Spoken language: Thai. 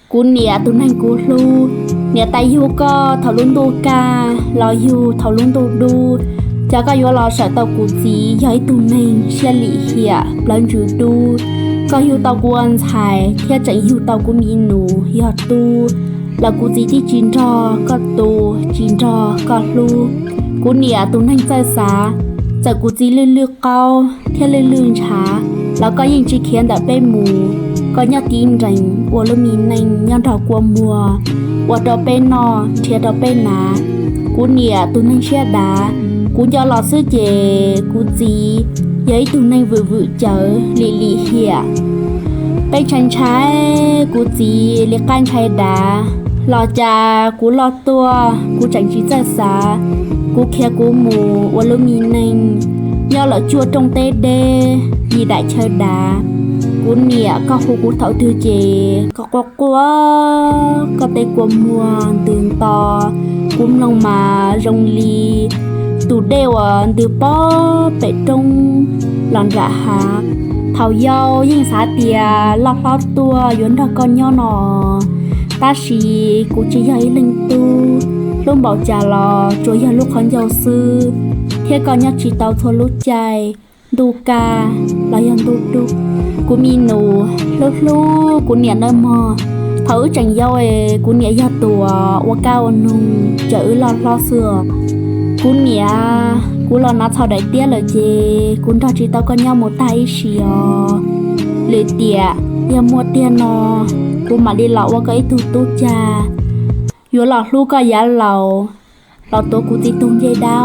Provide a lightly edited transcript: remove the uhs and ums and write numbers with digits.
cú nè tụi này cú lu nè tay yu co thầu luôn đu ca lo yu thầu luôn đu đu cha có yu lo sợ tàu cú gì giấy tụi này xe lì hìa lần rủ đu có yu tàu cú ăn xài theo chạy yu tàu cú mi nụ hiệp tu là cú gìที่จีนรอก็ตูจีนรอก็ลูกูเนี่ยตรงนั้นใจสาจากกูจีลื่นเลือกเก้าเที่ยวลื่นช้าแล้วก็ยิ่งจีเขียนแต่เป็นหมูก็ยอดตีนริงวัวลูมีในยอดดอกกัวมัววัวดอกเป็นนอเทียดอกเป็นหนากูเนี่ยตรงนั้นเชื่อดากูยอหล่อซื้อเจกูจีย้ายตรงนั้นวืเจอลีเหี่ยไปชันใช้กูจีเรียกการใช้ดารอจากูรอตัวกูจังชีใจสากูแค่กูหมูว่าลูมีหนึ่งย่อหล่อชัวตรงเตเดยีได้เชิดดากูเนี่ยก็กูเถาถือเจก็กลัวก็เตกลัวมัวตื่นต่อกุ้มลงมารงลีตูเดวตือป้อเป็ดตรงหลอนระหาเถาเยายิ่งสาเตียลอดตัวย้อนดอกก้อนย่อหนอta chỉ cụ chỉ dạy linh tu luôn bảo trả lò chúa giờ lúc hắn giàu sư thế còn nhắc chỉ tàu thua lúc chạy đu ca là dân đu cụ mi nụ lúc cụ nhẹ nơi mò thử chẳng giàu ấy cụ nhẹ gia tùa qua cao nung chữ lo sửa cụ nhẹ cụ lo nó thao đại tiết lời chê cụ đó chỉ tàu con nhau một tay xìa lời tiệt giờ mua tiền nóกูมาดีเหล่าว่าก็ไอ้ตู้จ่าอยู่หลอกลูกก็ยันเราตัวกูตีตุ้งเยด้า